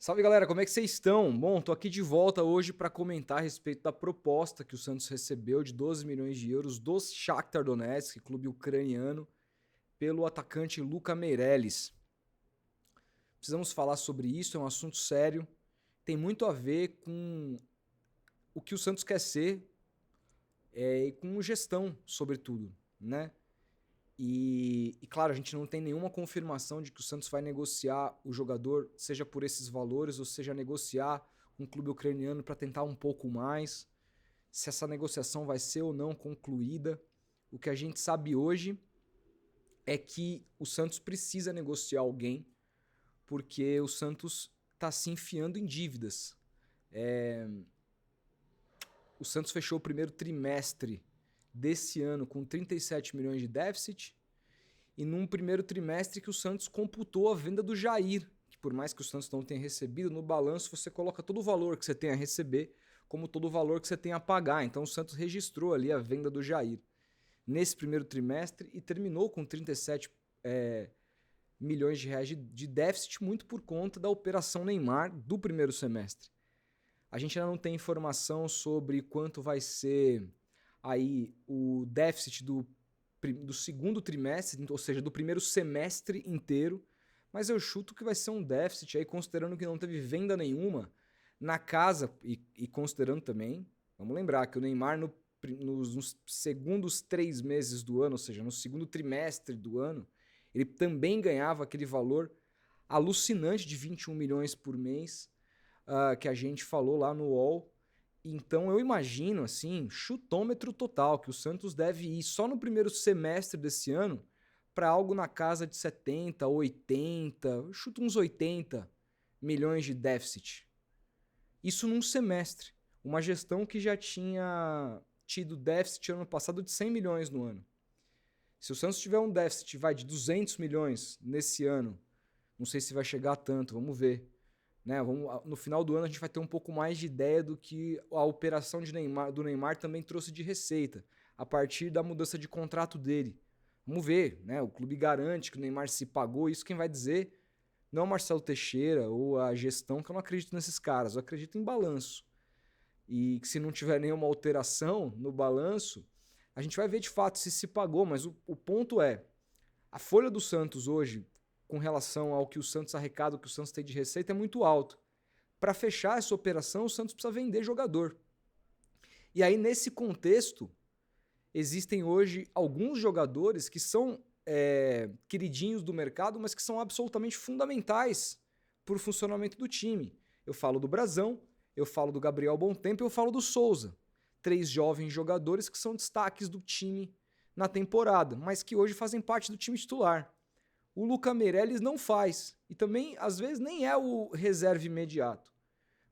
Salve galera, como é que vocês estão? Bom, tô aqui de volta hoje para comentar a respeito da proposta que o Santos recebeu de 12 milhões de euros do Shakhtar Donetsk, clube ucraniano, pelo atacante Luka Meireles. Precisamos falar sobre isso, é um assunto sério, tem muito a ver com o que o Santos quer ser e com gestão, sobretudo, né? E claro, a gente não tem nenhuma confirmação de que o Santos vai negociar o jogador, seja por esses valores, ou seja, negociar com um clube ucraniano para tentar um pouco mais. Se essa negociação vai ser ou não concluída. O que a gente sabe hoje é que o Santos precisa negociar alguém, porque o Santos está se enfiando em dívidas. O Santos fechou o primeiro trimestre desse ano com 37 milhões de déficit, e num primeiro trimestre que o Santos computou a venda do Jair, que por mais que o Santos não tenha recebido, no balanço você coloca todo o valor que você tem a receber, como todo o valor que você tem a pagar. Então o Santos registrou ali a venda do Jair nesse primeiro trimestre e terminou com 37 milhões de reais de déficit, muito por conta da operação Neymar do primeiro semestre. A gente ainda não tem informação sobre quanto vai ser aí o déficit do segundo trimestre, ou seja, do primeiro semestre inteiro, mas eu chuto que vai ser um déficit aí, considerando que não teve venda nenhuma na casa e considerando também, vamos lembrar que o Neymar nos segundos 3 meses do ano, ou seja, no segundo trimestre do ano, ele também ganhava aquele valor alucinante de 21 milhões por mês, que a gente falou lá no UOL. Então eu imagino, assim, chutômetro total, que o Santos deve ir só no primeiro semestre desse ano para algo na casa de 70, 80, chuta uns 80 milhões de déficit. Isso num semestre. Uma gestão que já tinha tido déficit ano passado de 100 milhões no ano. Se o Santos tiver um déficit de 200 milhões nesse ano, não sei se vai chegar a tanto, vamos ver. Né? No final do ano a gente vai ter um pouco mais de ideia do que a operação do Neymar também trouxe de receita, a partir da mudança de contrato dele. Vamos ver, né? O clube garante que o Neymar se pagou, isso quem vai dizer não é o Marcelo Teixeira ou a gestão, que eu não acredito nesses caras, eu acredito em balanço. E que se não tiver nenhuma alteração no balanço, a gente vai ver de fato se pagou, mas o ponto é, a folha do Santos hoje, com relação ao que o Santos arrecada, o que o Santos tem de receita, é muito alto. Para fechar essa operação, o Santos precisa vender jogador. E aí, nesse contexto, existem hoje alguns jogadores que são queridinhos do mercado, mas que são absolutamente fundamentais para o funcionamento do time. Eu falo do Brazão, eu falo do Gabriel Bontempo e eu falo do Souza. 3 jovens jogadores que são destaques do time na temporada, mas que hoje fazem parte do time titular. O Luka Meireles não faz. E também, às vezes, nem é o reserva imediato.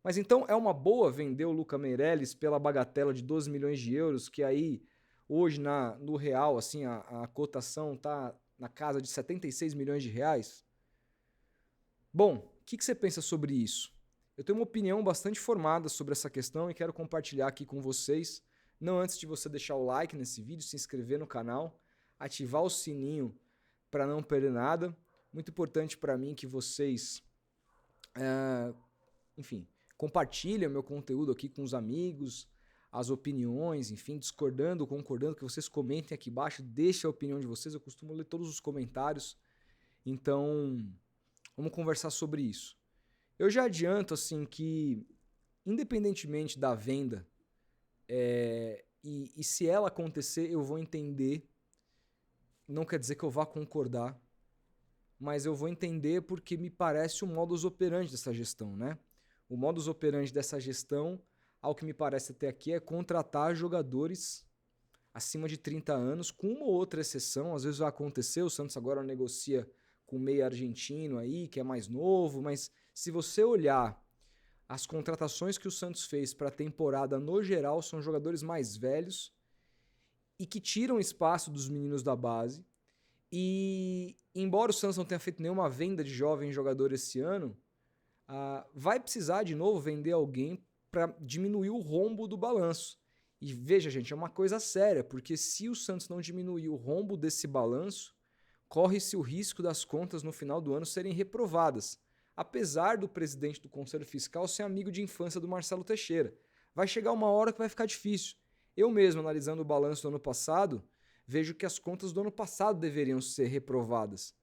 Mas então é uma boa vender o Luka Meireles pela bagatela de 12 milhões de euros, que aí, hoje, no real, assim, a cotação está na casa de 76 milhões de reais? Bom, o que você pensa sobre isso? Eu tenho uma opinião bastante formada sobre essa questão e quero compartilhar aqui com vocês. Não antes de você deixar o like nesse vídeo, se inscrever no canal, ativar o sininho para não perder nada. Muito importante para mim que vocês, enfim, compartilhem o meu conteúdo aqui com os amigos, as opiniões, enfim, discordando, concordando, que vocês comentem aqui embaixo, deixem a opinião de vocês, eu costumo ler todos os comentários, então vamos conversar sobre isso. Eu já adianto, assim, que independentemente da venda, e se ela acontecer, eu vou entender, não quer dizer que eu vá concordar, mas eu vou entender porque me parece o modus operandi dessa gestão, né? O modus operandi dessa gestão, ao que me parece até aqui, é contratar jogadores acima de 30 anos, com uma ou outra exceção. Às vezes vai acontecer, o Santos agora negocia com o meio argentino aí, que é mais novo, mas se você olhar as contratações que o Santos fez para a temporada no geral, são jogadores mais velhos e que tiram espaço dos meninos da base. E embora o Santos não tenha feito nenhuma venda de jovem jogador esse ano, vai precisar de novo vender alguém para diminuir o rombo do balanço. E veja, gente, é uma coisa séria, porque se o Santos não diminuir o rombo desse balanço, corre-se o risco das contas no final do ano serem reprovadas. apesar do presidente do Conselho Fiscal ser amigo de infância do Marcelo Teixeira. Vai chegar uma hora que vai ficar difícil. Eu mesmo, analisando o balanço do ano passado, vejo que as contas do ano passado deveriam ser reprovadas.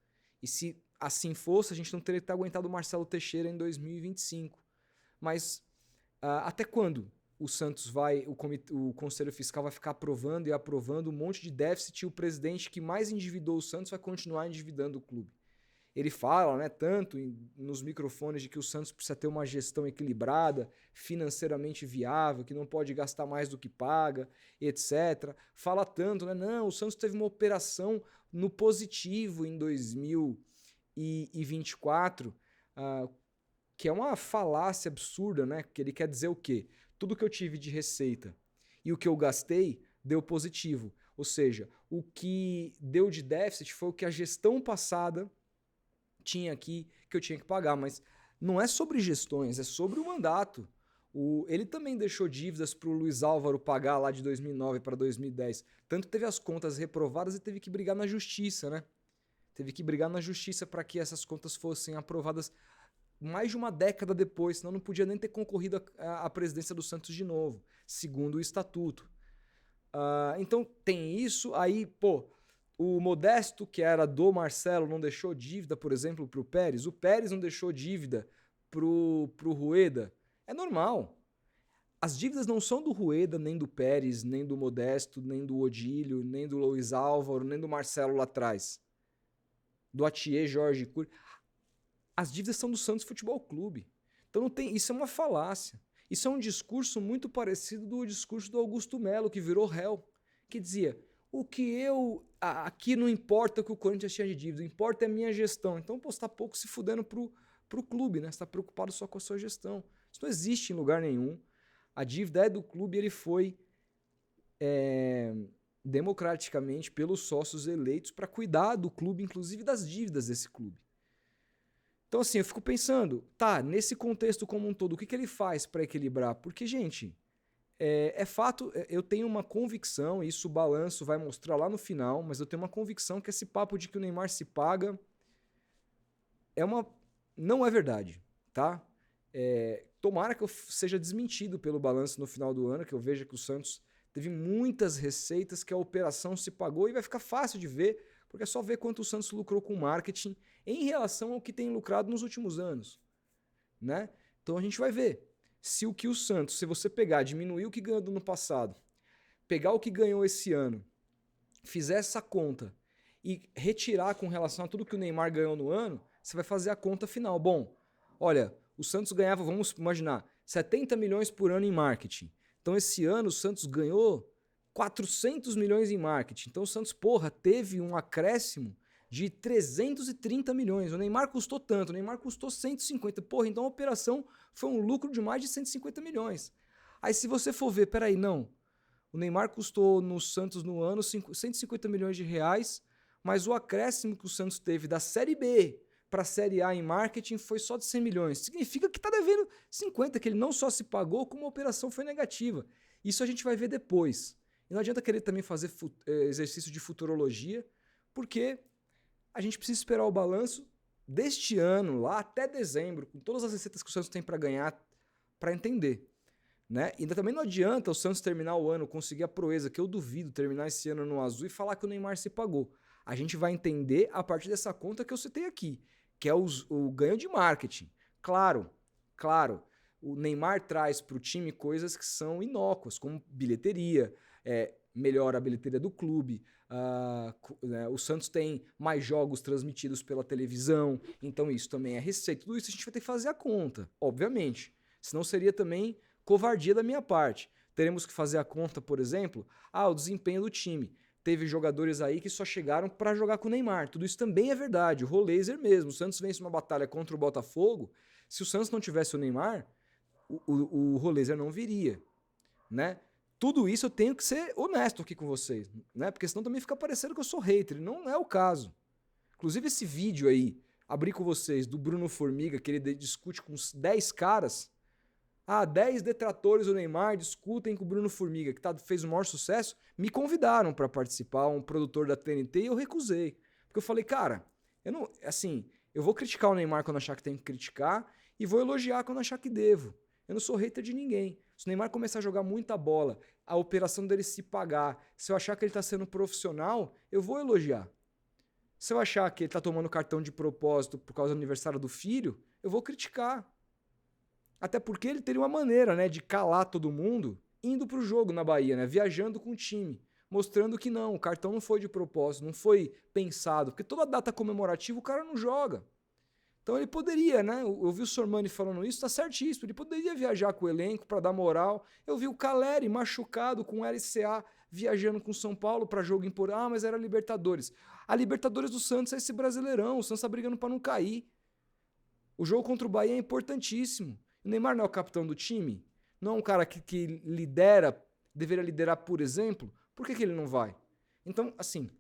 E se assim fosse, a gente não teria que ter aguentado o Marcelo Teixeira em 2025. Mas até quando o Santos o Conselho Fiscal vai ficar aprovando e aprovando um monte de déficit e o presidente que mais endividou o Santos vai continuar endividando o clube? Ele fala, né, tanto nos microfones de que o Santos precisa ter uma gestão equilibrada, financeiramente viável, que não pode gastar mais do que paga, etc. Fala tanto, né? Não, o Santos teve uma operação no positivo em 2024, que é uma falácia absurda, né? Que ele quer dizer o quê? Tudo que eu tive de receita e o que eu gastei deu positivo. Ou seja, o que deu de déficit foi o que a gestão passada tinha aqui que eu tinha que pagar, mas não é sobre gestões, é sobre o mandato. Ele também deixou dívidas para o Luiz Álvaro pagar lá de 2009 para 2010. Tanto teve as contas reprovadas e teve que brigar na justiça, né? Teve que brigar na justiça para que essas contas fossem aprovadas mais de uma década depois, senão não podia nem ter concorrido à presidência do Santos de novo, segundo o estatuto. Então tem isso, aí, o Modesto, que era do Marcelo, não deixou dívida, por exemplo, para o Pérez. O Pérez não deixou dívida pro Rueda. É normal. As dívidas não são do Rueda, nem do Pérez, nem do Modesto, nem do Odílio, nem do Luiz Álvaro, nem do Marcelo lá atrás. Do Atier, Jorge Cury. As dívidas são do Santos Futebol Clube. Então não tem, isso é uma falácia. Isso é um discurso muito parecido do discurso do Augusto Melo, que virou réu, que dizia: aqui não importa o que o Corinthians tinha de dívida, importa é a minha gestão. Então, você está pouco se fudendo pro clube, né? Você está preocupado só com a sua gestão. Isso não existe em lugar nenhum. A dívida é do clube e ele foi democraticamente pelos sócios eleitos para cuidar do clube, inclusive das dívidas desse clube. Então, assim, eu fico pensando, nesse contexto como um todo, o que ele faz para equilibrar? Porque, gente, é fato, eu tenho uma convicção, e isso o balanço vai mostrar lá no final, mas eu tenho uma convicção que esse papo de que o Neymar se paga não é verdade, tá? Tomara que eu seja desmentido pelo balanço no final do ano, que eu veja que o Santos teve muitas receitas, que a operação se pagou, e vai ficar fácil de ver, porque é só ver quanto o Santos lucrou com marketing em relação ao que tem lucrado nos últimos anos, né? Então a gente vai ver. Se o que o Santos, se você pegar, diminuir o que ganhou do ano passado, pegar o que ganhou esse ano, fizer essa conta e retirar com relação a tudo que o Neymar ganhou no ano, você vai fazer a conta final. Bom, olha, o Santos ganhava, vamos imaginar, 70 milhões por ano em marketing. Então esse ano o Santos ganhou 400 milhões em marketing. Então o Santos, teve um acréscimo de 330 milhões. O Neymar custou tanto, o Neymar custou 150. Então a operação foi um lucro de mais de 150 milhões. Aí se você for ver, não, o Neymar custou no Santos no ano 150 milhões de reais, mas o acréscimo que o Santos teve da Série B para a Série A em marketing foi só de 100 milhões. Significa que está devendo 50, que ele não só se pagou, como a operação foi negativa. Isso a gente vai ver depois. E não adianta querer também fazer exercício de futurologia, porque a gente precisa esperar o balanço deste ano, lá até dezembro, com todas as receitas que o Santos tem para ganhar, para entender. Né? E também não adianta o Santos terminar o ano, conseguir a proeza, que eu duvido terminar esse ano no azul e falar que o Neymar se pagou. A gente vai entender a partir dessa conta que eu citei aqui, que é o ganho de marketing. Claro, o Neymar traz para o time coisas que são inócuas, como bilheteria, melhora a bilheteria do clube, o Santos tem mais jogos transmitidos pela televisão, então isso também é receita. Tudo isso a gente vai ter que fazer a conta, obviamente. Senão seria também covardia da minha parte. Teremos que fazer a conta, por exemplo, o desempenho do time. Teve jogadores aí que só chegaram para jogar com o Neymar. Tudo isso também é verdade. O Roleiser mesmo. O Santos vence uma batalha contra o Botafogo. Se o Santos não tivesse o Neymar, o Roleiser não viria, né? Tudo isso eu tenho que ser honesto aqui com vocês, né? Porque senão também fica parecendo que eu sou hater. Não é o caso. Inclusive esse vídeo aí, abri com vocês, do Bruno Formiga, que ele discute com uns 10 caras. 10 detratores do Neymar discutem com o Bruno Formiga, que fez o maior sucesso. Me convidaram para participar, um produtor da TNT, e eu recusei. Porque eu falei, cara, Eu vou criticar o Neymar quando achar que tem que criticar e vou elogiar quando achar que devo. Eu não sou hater de ninguém. Se o Neymar começar a jogar muita bola, a operação dele se pagar, se eu achar que ele está sendo profissional, eu vou elogiar. Se eu achar que ele está tomando cartão de propósito por causa do aniversário do filho, eu vou criticar. Até porque ele teria uma maneira, né, de calar todo mundo indo para o jogo na Bahia, né, viajando com o time, mostrando que não, o cartão não foi de propósito, não foi pensado, porque toda data comemorativa o cara não joga. Então ele poderia, né? Eu vi o Sormani falando isso, tá certíssimo. Ele poderia viajar com o elenco para dar moral. Eu vi o Caleri machucado com o LCA viajando com o São Paulo para jogo importante. Ah, mas era Libertadores. A Libertadores do Santos é esse Brasileirão. O Santos tá brigando para não cair. O jogo contra o Bahia é importantíssimo. O Neymar não é o capitão do time? Não é um cara que lidera, deveria liderar, por exemplo? Por que ele não vai? Então, assim,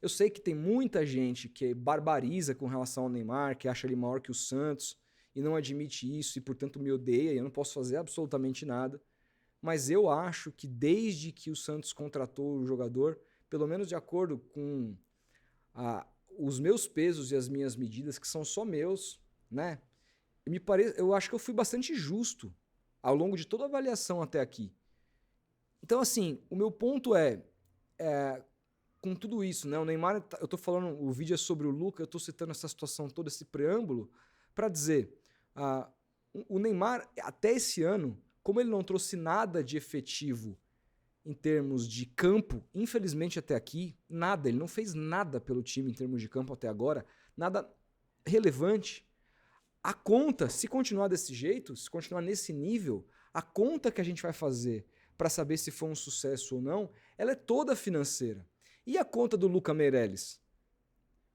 eu sei que tem muita gente que barbariza com relação ao Neymar, que acha ele maior que o Santos e não admite isso e, portanto, me odeia e eu não posso fazer absolutamente nada. Mas eu acho que desde que o Santos contratou o jogador, pelo menos de acordo com os meus pesos e as minhas medidas, que são só meus, né? Eu acho que eu fui bastante justo ao longo de toda a avaliação até aqui. Então, assim, o meu ponto com tudo isso, né? O Neymar, eu tô falando, o vídeo é sobre o Luka, eu tô citando essa situação toda, esse preâmbulo, para dizer, o Neymar, até esse ano, como ele não trouxe nada de efetivo em termos de campo, infelizmente até aqui, nada, ele não fez nada pelo time em termos de campo até agora, nada relevante. A conta, se continuar desse jeito, se continuar nesse nível, a conta que a gente vai fazer para saber se foi um sucesso ou não, ela é toda financeira. E a conta do Luka Meireles?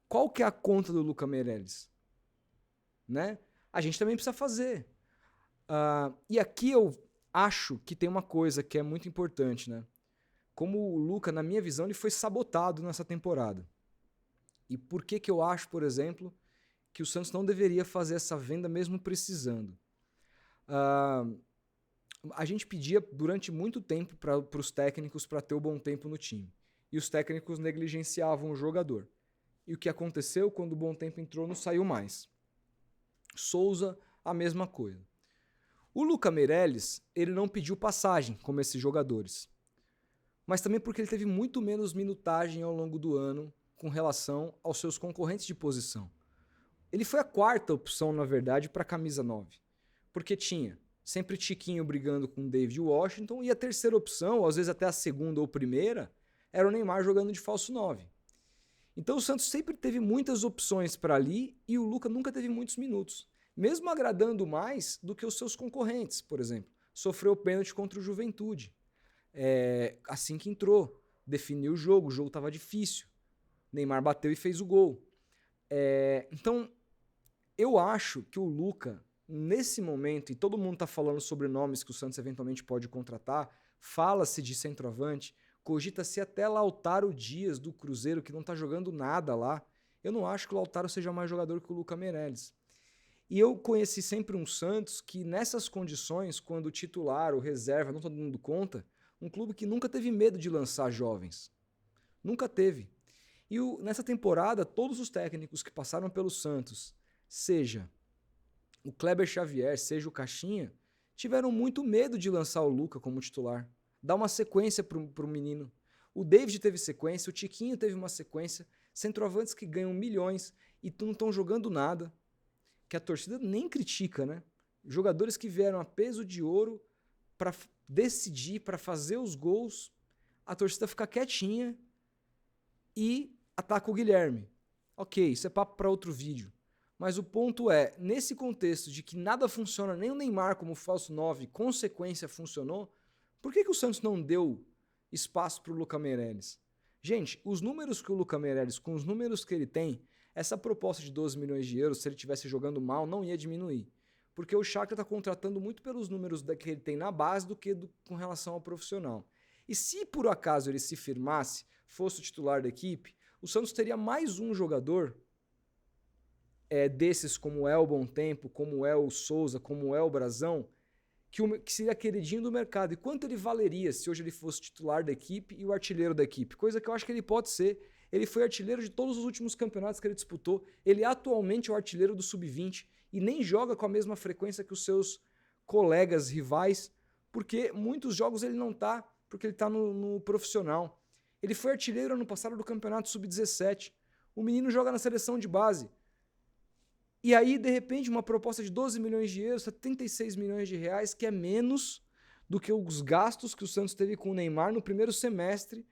Qual que é a conta do Luka Meireles? Né? A gente também precisa fazer. E aqui eu acho que tem uma coisa que é muito importante, né? Como o Luka, na minha visão, ele foi sabotado nessa temporada. E por que eu acho, por exemplo, que o Santos não deveria fazer essa venda mesmo precisando? A gente pedia durante muito tempo para os técnicos para ter o bom tempo no time. E os técnicos negligenciavam o jogador. E o que aconteceu quando o bom tempo entrou, não saiu mais. Souza, a mesma coisa. O Luka Meireles, ele não pediu passagem, como esses jogadores. Mas também porque ele teve muito menos minutagem ao longo do ano com relação aos seus concorrentes de posição. Ele foi a quarta opção, na verdade, para a camisa 9. Porque tinha sempre Tiquinho brigando com o David Washington e a terceira opção, ou às vezes até a segunda ou primeira, era o Neymar jogando de falso 9. Então o Santos sempre teve muitas opções para ali e o Luka nunca teve muitos minutos. Mesmo agradando mais do que os seus concorrentes, por exemplo. Sofreu pênalti contra o Juventude. Assim que entrou, definiu o jogo estava difícil. Neymar bateu e fez o gol. Então, eu acho que o Luka, nesse momento, e todo mundo está falando sobre nomes que o Santos eventualmente pode contratar, fala-se de centroavante, cogita-se até Lautaro Dias do Cruzeiro, que não está jogando nada lá. Eu não acho que o Lautaro seja mais jogador que o Luka Meireles. E eu conheci sempre um Santos que, nessas condições, quando o titular, o reserva, não está dando conta, um clube que nunca teve medo de lançar jovens. Nunca teve. E nessa temporada, todos os técnicos que passaram pelo Santos, seja o Kleber Xavier, seja o Caixinha, tiveram muito medo de lançar o Luka como titular. Dar uma sequência pro menino. O David teve sequência, o Tiquinho teve uma sequência, centroavantes que ganham milhões e não estão jogando nada, que a torcida nem critica, né? Jogadores que vieram a peso de ouro para decidir, para fazer os gols, a torcida fica quietinha e ataca o Guilherme. Ok, isso é papo para outro vídeo. Mas o ponto é, nesse contexto de que nada funciona, nem o Neymar como falso 9, consequência funcionou, por que o Santos não deu espaço para o Luka Meireles? Gente, os números que o Luka Meireles, com os números que ele tem, essa proposta de 12 milhões de euros, se ele estivesse jogando mal, não ia diminuir. Porque o Shakhtar está contratando muito pelos números que ele tem na base do que com relação ao profissional. E se por acaso ele se firmasse, fosse o titular da equipe, o Santos teria mais um jogador desses como é o Bom Tempo, como é o Souza, como é o Brazão, que seria queridinho do mercado. E quanto ele valeria se hoje ele fosse titular da equipe e o artilheiro da equipe? Coisa que eu acho que ele pode ser. Ele foi artilheiro de todos os últimos campeonatos que ele disputou. Ele atualmente é o artilheiro do Sub-20 e nem joga com a mesma frequência que os seus colegas rivais, porque muitos jogos ele não tá, porque ele tá no profissional. Ele foi artilheiro ano passado do campeonato Sub-17. O menino joga na seleção de base. E aí, de repente, uma proposta de 12 milhões de euros, 76 milhões de reais, que é menos do que os gastos que o Santos teve com o Neymar no primeiro semestre,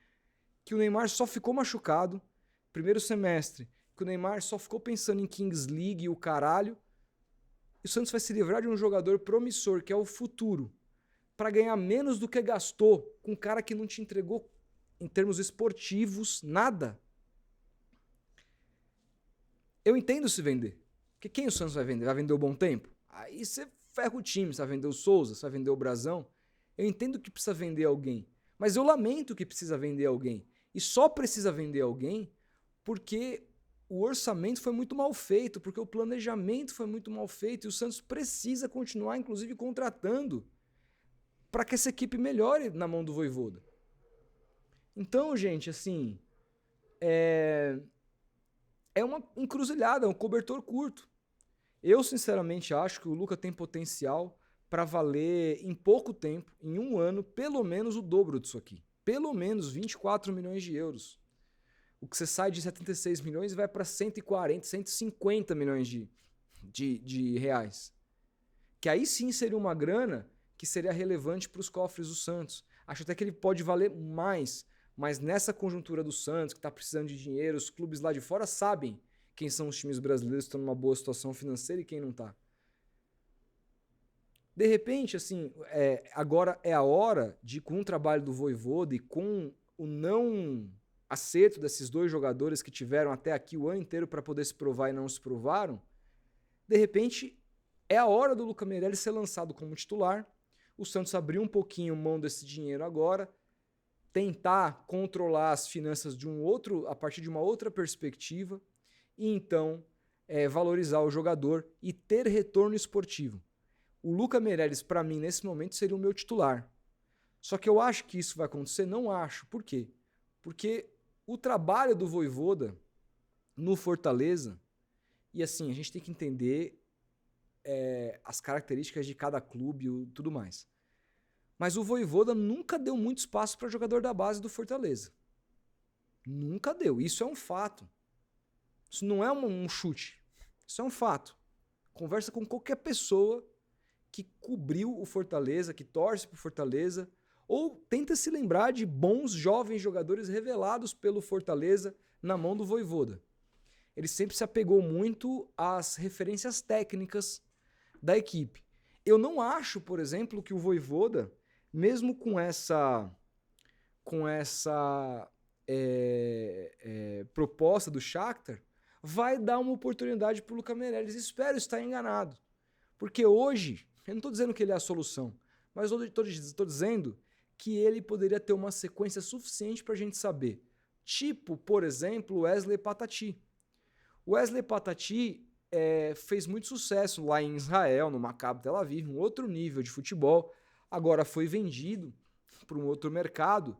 que o Neymar só ficou machucado. Primeiro semestre, que o Neymar só ficou pensando em Kings League e o caralho. E o Santos vai se livrar de um jogador promissor, que é o futuro, para ganhar menos do que gastou com um cara que não te entregou, em termos esportivos, nada. Eu entendo se vender. Porque quem o Santos vai vender? Vai vender o Bom Tempo? Aí você ferra o time, você vai vender o Souza, você vai vender o Brazão. Eu entendo que precisa vender alguém, mas eu lamento que precisa vender alguém. E só precisa vender alguém porque o orçamento foi muito mal feito, porque o planejamento foi muito mal feito e o Santos precisa continuar, inclusive, contratando para que essa equipe melhore na mão do Vojvoda. Então, gente, assim, é uma encruzilhada, é um cobertor curto. Eu, sinceramente, acho que o Luka tem potencial para valer, em pouco tempo, em um ano, pelo menos o dobro disso aqui. Pelo menos 24 milhões de euros. O que você sai de 76 milhões e vai para 140, 150 milhões de reais. Que aí sim seria uma grana que seria relevante para os cofres do Santos. Acho até que ele pode valer mais, mas nessa conjuntura do Santos, que está precisando de dinheiro, os clubes lá de fora sabem quem são os times brasileiros que estão numa boa situação financeira e quem não está. De repente, assim, agora é a hora de, com o trabalho do Vojvoda e com o não acerto desses dois jogadores que tiveram até aqui o ano inteiro para poder se provar e não se provaram, de repente é a hora do Luca Meirelles ser lançado como titular, o Santos abrir um pouquinho mão desse dinheiro agora, tentar controlar as finanças de a partir de uma outra perspectiva, e então valorizar o jogador e ter retorno esportivo. O Luca Meirelles, para mim, nesse momento, seria o meu titular. Só que eu acho que isso vai acontecer? Não acho. Por quê? Porque o trabalho do Vojvoda no Fortaleza, e assim, a gente tem que entender as características de cada clube e tudo mais. Mas o Vojvoda nunca deu muito espaço para jogador da base do Fortaleza. Nunca deu. Isso é um fato. Isso não é um chute. Isso é um fato. Conversa com qualquer pessoa que cobriu o Fortaleza, que torce pro Fortaleza, ou tenta se lembrar de bons jovens jogadores revelados pelo Fortaleza na mão do Vojvoda. Ele sempre se apegou muito às referências técnicas da equipe. Eu não acho, por exemplo, que o Vojvoda, mesmo com essa proposta do Shakhtar, vai dar uma oportunidade para o Luca Meirelles. Espero estar enganado. Porque hoje, eu não estou dizendo que ele é a solução, mas estou dizendo que ele poderia ter uma sequência suficiente para a gente saber. Tipo, por exemplo, o Wesley Patati. O Wesley Patati fez muito sucesso lá em Israel, no Maccabi Tel Aviv, um outro nível de futebol. Agora foi vendido para um outro mercado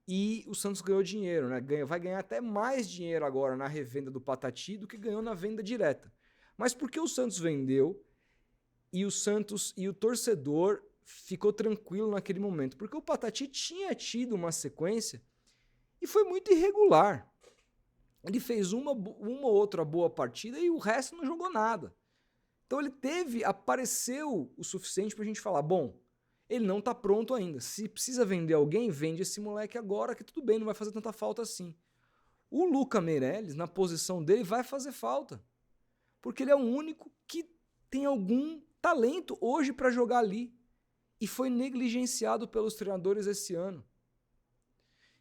e o Santos ganhou dinheiro, né? Vai ganhar até mais dinheiro agora na revenda do Patati do que ganhou na venda direta. Mas por que o Santos vendeu e o torcedor ficou tranquilo naquele momento? Porque o Patati tinha tido uma sequência e foi muito irregular. Ele fez uma ou outra boa partida e o resto não jogou nada. Então apareceu o suficiente pra gente falar, bom, ele não tá pronto ainda. Se precisa vender alguém, vende esse moleque agora, que tudo bem, não vai fazer tanta falta assim. O Luca Meirelles, na posição dele, vai fazer falta. Porque ele é o único que tem algum talento hoje para jogar ali. E foi negligenciado pelos treinadores esse ano.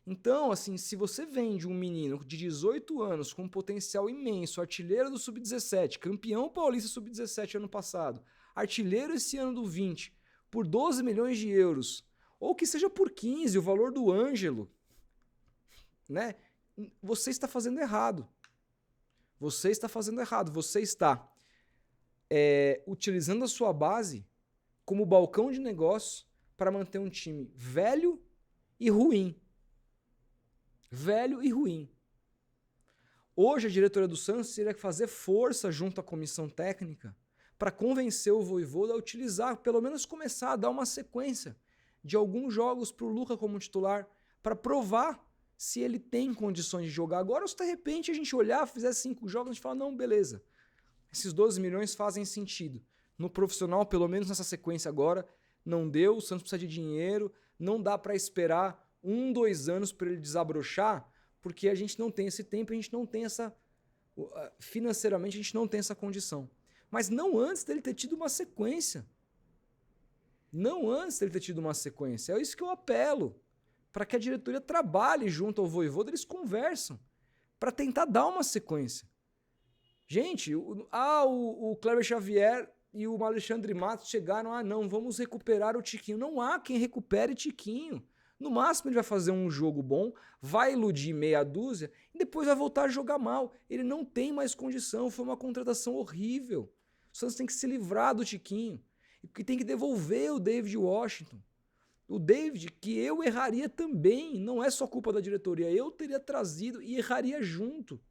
Então, assim, se você vende um menino de 18 anos com um potencial imenso, artilheiro do Sub-17, campeão paulista Sub-17 ano passado, artilheiro esse ano do 20, por 12 milhões de euros, ou que seja por 15, o valor do Ângelo, né? Você está fazendo errado. Você está fazendo errado. Você está utilizando a sua base como balcão de negócio para manter um time velho e ruim. Velho e ruim. Hoje a diretoria do Santos teria que fazer força junto à comissão técnica para convencer o Vojvoda a utilizar, pelo menos começar a dar uma sequência de alguns jogos para o Luka como titular, para provar se ele tem condições de jogar agora, ou se de repente a gente olhar, fizer 5 jogos, a gente fala, não, beleza, esses 12 milhões fazem sentido. No profissional, pelo menos nessa sequência agora, não deu, o Santos precisa de dinheiro, não dá para esperar 1, 2 anos para ele desabrochar, porque a gente não tem esse tempo, a gente não tem essa... Financeiramente a gente não tem essa condição. Mas não antes dele ter tido uma sequência. Não antes dele ter tido uma sequência. É isso que eu apelo. Para que a diretoria trabalhe junto ao Vojvoda, eles conversam. Para tentar dar uma sequência. Gente, o Kleber Xavier e o Alexandre Matos chegaram, não, vamos recuperar o Tiquinho. Não há quem recupere Tiquinho. No máximo ele vai fazer um jogo bom, vai iludir meia dúzia e depois vai voltar a jogar mal. Ele não tem mais condição, foi uma contratação horrível. O Santos tem que se livrar do Tiquinho e tem que devolver o David Washington. O David, que eu erraria também, não é só culpa da diretoria, eu teria trazido e erraria junto.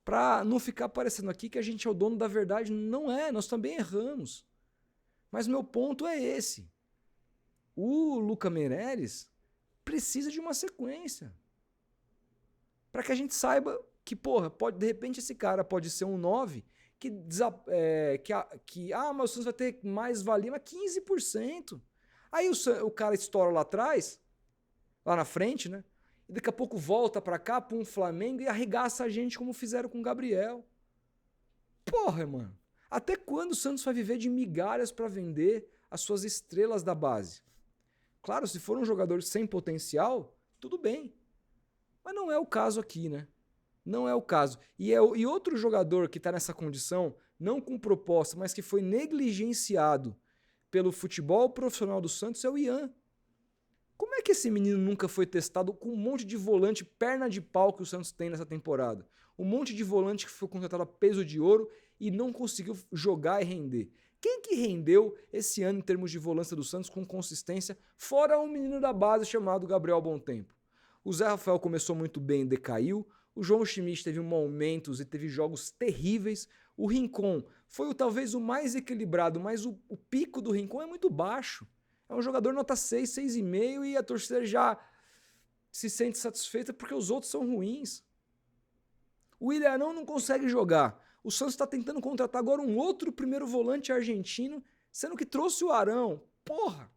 Para não ficar parecendo aqui que a gente é o dono da verdade, não é, nós também erramos. Mas meu ponto é esse. O Luka Meireles precisa de uma sequência. Para que a gente saiba que, pode, de repente esse cara pode ser um 9 mas o Santos vai ter mais valia, mas 15%. Aí o cara estoura lá atrás, lá na frente, né? E daqui a pouco volta para cá, para um Flamengo e arregaça a gente como fizeram com o Gabriel. Porra, mano. Até quando o Santos vai viver de migalhas para vender as suas estrelas da base? Claro, se for um jogador sem potencial, tudo bem. Mas não é o caso aqui, né? Não é o caso. E outro jogador que está nessa condição, não com proposta, mas que foi negligenciado pelo futebol profissional do Santos é o Ian. Como é que esse menino nunca foi testado com um monte de volante perna de pau que o Santos tem nessa temporada? Um monte de volante que foi contratado a peso de ouro e não conseguiu jogar e render. Quem que rendeu esse ano em termos de volância do Santos com consistência, fora um menino da base chamado Gabriel Bontempo? O Zé Rafael começou muito bem e decaiu. O João Schmidt teve momentos e teve jogos terríveis. O Rincon foi talvez o mais equilibrado, mas o pico do Rincon é muito baixo. É um jogador nota 6, 6,5 e a torcida já se sente satisfeita porque os outros são ruins. O Willian não consegue jogar. O Santos está tentando contratar agora um outro primeiro volante argentino, sendo que trouxe o Arão. Porra!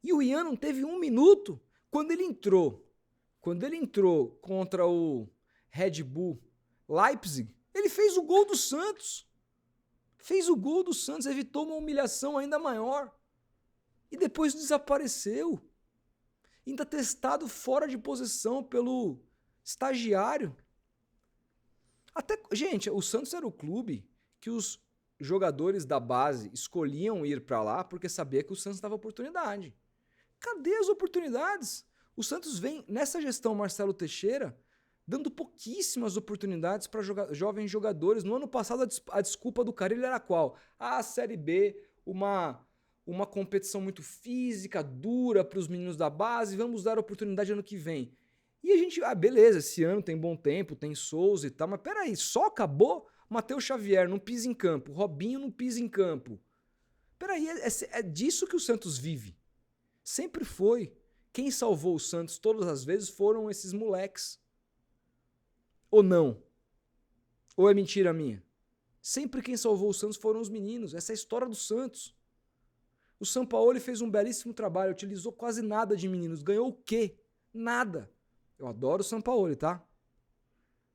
E o Ian não teve 1 minuto quando ele entrou. Quando ele entrou contra o Red Bull Leipzig, ele fez o gol do Santos. Fez o gol do Santos, evitou uma humilhação ainda maior. E depois desapareceu. Ainda testado fora de posição pelo estagiário. Gente, o Santos era o clube que os jogadores da base escolhiam ir para lá porque sabia que o Santos dava oportunidade. Cadê as oportunidades? O Santos vem, nessa gestão Marcelo Teixeira, dando pouquíssimas oportunidades para jovens jogadores. No ano passado, a desculpa do Carille era qual? A Série B, uma competição muito física, dura para os meninos da base, vamos dar oportunidade ano que vem. E a gente, beleza, esse ano tem Bom Tempo, tem Souza e tal, mas peraí, só acabou? Matheus Xavier não pisa em campo, Robinho não pisa em campo. Peraí, é disso que o Santos vive. Sempre foi. Quem salvou o Santos todas as vezes foram esses moleques. Ou não? Ou é mentira minha? Sempre quem salvou o Santos foram os meninos. Essa é a história do Santos. O Sampaoli fez um belíssimo trabalho, utilizou quase nada de meninos. Ganhou o quê? Nada. Eu adoro o Sampaoli, tá?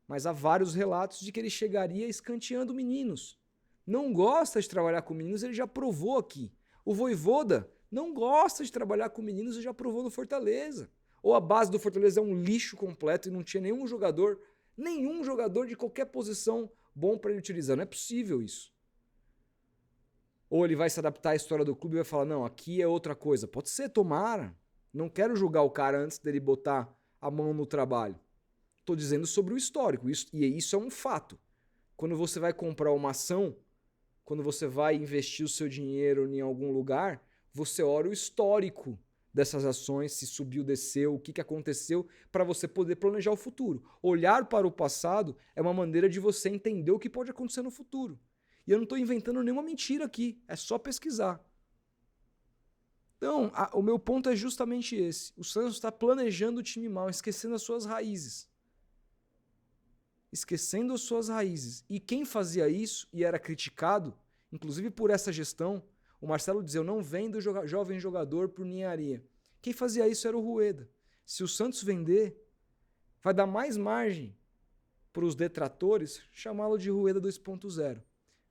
Mas há vários relatos de que ele chegaria escanteando meninos. Não gosta de trabalhar com meninos, ele já provou aqui. O Vojvoda não gosta de trabalhar com meninos e já provou no Fortaleza. Ou a base do Fortaleza é um lixo completo e não tinha nenhum jogador de qualquer posição bom para ele utilizar. Não é possível isso. Ou ele vai se adaptar à história do clube e vai falar, não, aqui é outra coisa. Pode ser, tomara. Não quero julgar o cara antes dele botar a mão no trabalho. Estou dizendo sobre o histórico. Isso é um fato. Quando você vai comprar uma ação, quando você vai investir o seu dinheiro em algum lugar, você olha o histórico dessas ações, se subiu, desceu, o que aconteceu, para você poder planejar o futuro. Olhar para o passado é uma maneira de você entender o que pode acontecer no futuro. E eu não estou inventando nenhuma mentira aqui, é só pesquisar. Então, o meu ponto é justamente esse. O Santos está planejando o time mal, esquecendo as suas raízes. Esquecendo as suas raízes. E quem fazia isso e era criticado, inclusive por essa gestão, o Marcelo dizia, eu não vendo jovem jogador por ninharia. Quem fazia isso era o Rueda. Se o Santos vender, vai dar mais margem para os detratores chamá-lo de Rueda 2.0.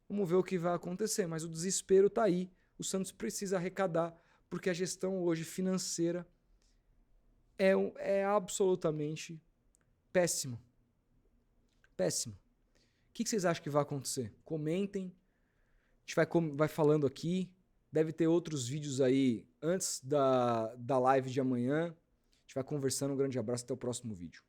Vamos ver o que vai acontecer, mas o desespero está aí. O Santos precisa arrecadar, porque a gestão hoje financeira é absolutamente péssima. Péssima. O que vocês acham que vai acontecer? Comentem. A gente vai falando aqui. Deve ter outros vídeos aí antes da live de amanhã. A gente vai conversando. Um grande abraço. Até o próximo vídeo.